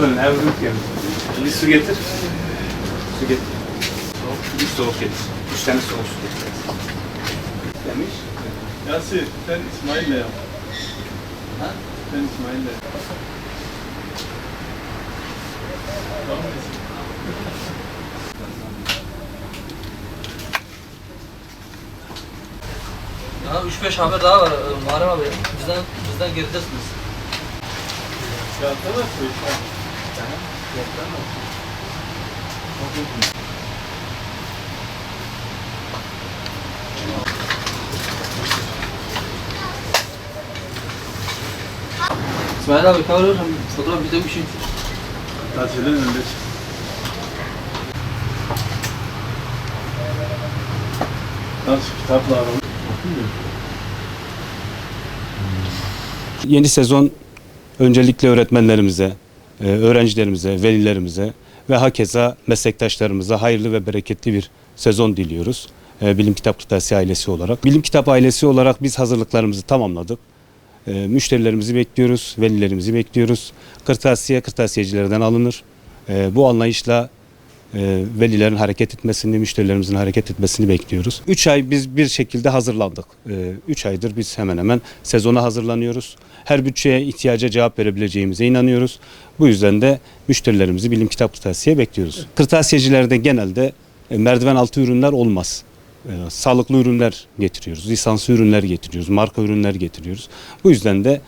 alın, evlilik yani. Bir su getir. Su getir. Soğuk, bir soğuk getir. 3 tane soğuk su getir. Demiş. Yasir, sen İsmail'le yap. Ha? Sen İsmail'le yap. Tamam mı? Ya 3-5 haber daha var Muharrem abi. Bizden geridesiniz. Ya tamam bu iş. İsmail abi kavruyor hem fotoğraf video bir şey. Tatilin önünde çık. Nasıl kitapla alalım? Yeni sezon öncelikle öğretmenlerimize, öğrencilerimize, velilerimize ve hakeza meslektaşlarımıza hayırlı ve bereketli bir sezon diliyoruz. Bilim Kitap Kırtasiye ailesi olarak. Bilim Kitap ailesi olarak biz hazırlıklarımızı tamamladık. Müşterilerimizi bekliyoruz, velilerimizi bekliyoruz. Kırtasiyecilerden alınır. Bu anlayışla velilerin hareket etmesini, müşterilerimizin hareket etmesini bekliyoruz. 3 ay biz bir şekilde hazırlandık. 3 aydır biz hemen hemen sezona hazırlanıyoruz. Her bütçeye ihtiyaca cevap verebileceğimize inanıyoruz. Bu yüzden de müşterilerimizi Bilim Kitap Kırtasiye bekliyoruz. Kırtasiyecilerde genelde merdiven altı ürünler olmaz. Sağlıklı ürünler getiriyoruz, lisanslı ürünler getiriyoruz, marka ürünler getiriyoruz. Bu yüzden de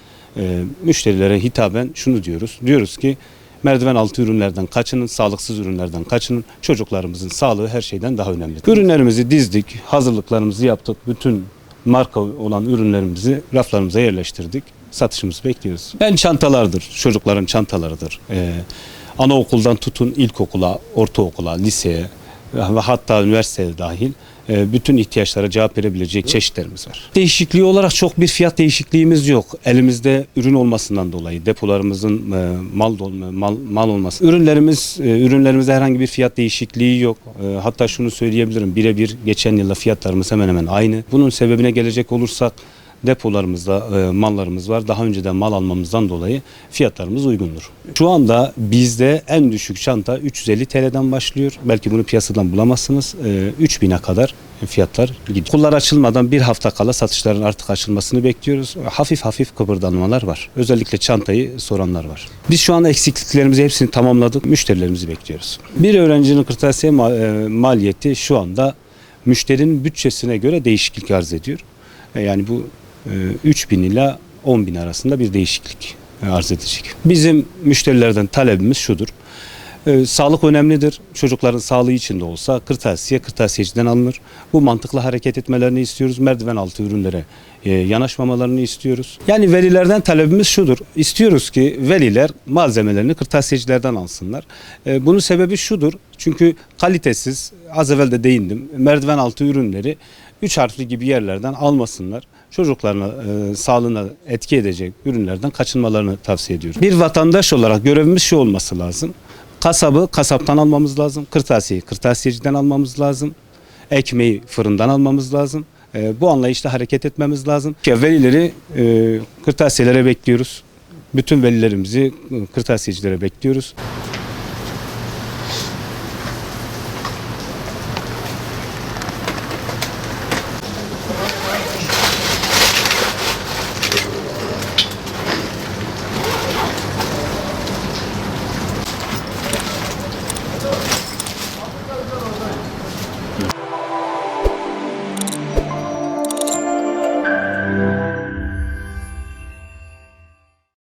müşterilere hitaben şunu diyoruz. Diyoruz ki merdiven altı ürünlerden kaçının, sağlıksız ürünlerden kaçının. Çocuklarımızın sağlığı her şeyden daha önemli. Ürünlerimizi dizdik, hazırlıklarımızı yaptık. Bütün marka olan ürünlerimizi raflarımıza yerleştirdik. Satışımızı bekliyoruz. Yani çantalardır, çocukların çantalarıdır. Anaokuldan tutun ilkokula, ortaokula, liseye ve hatta üniversiteye dahil bütün ihtiyaçlara cevap verebilecek çeşitlerimiz var. Değişikliği olarak çok bir fiyat değişikliğimiz yok. Elimizde ürün olmasından dolayı depolarımızın mal olması. Ürünlerimizde herhangi bir fiyat değişikliği yok. Hatta şunu söyleyebilirim. Birebir geçen yılla fiyatlarımız hemen hemen aynı. Bunun sebebine gelecek olursak depolarımızda mallarımız var. Daha önceden mal almamızdan dolayı fiyatlarımız uygundur. Şu anda bizde en düşük çanta 350 TL'den başlıyor. Belki bunu piyasadan bulamazsınız. 3000'e kadar fiyatlar gidiyor. Okullar açılmadan bir hafta kala satışların artık açılmasını bekliyoruz. Hafif hafif kıpırdanmalar var. Özellikle çantayı soranlar var. Biz şu anda eksikliklerimizi hepsini tamamladık. Müşterilerimizi bekliyoruz. Bir öğrencinin kırtasiye maliyeti şu anda müşterinin bütçesine göre değişiklik arz ediyor. Yani bu 3.000 ila 10.000 arasında bir değişiklik arz edecek. Bizim müşterilerden talebimiz şudur. Sağlık önemlidir. Çocukların sağlığı için de olsa kırtasiyeciden alınır. Bu mantıkla hareket etmelerini istiyoruz. Merdiven altı ürünlere yanaşmamalarını istiyoruz. Yani velilerden talebimiz şudur. İstiyoruz ki veliler malzemelerini kırtasiyecilerden alsınlar. Bunun sebebi şudur. Çünkü kalitesiz, az evvel de değindim, merdiven altı ürünleri 3 harfli gibi yerlerden almasınlar. Çocuklarına, sağlığına etki edecek ürünlerden kaçınmalarını tavsiye ediyorum. Bir vatandaş olarak görevimiz şu olması lazım. Kasabı kasaptan almamız lazım. Kırtasiyeyi kırtasiyeciden almamız lazım. Ekmeği fırından almamız lazım. Bu anlayışla hareket etmemiz lazım. Velileri kırtasiyelere bekliyoruz. Bütün velilerimizi kırtasiyecilere bekliyoruz.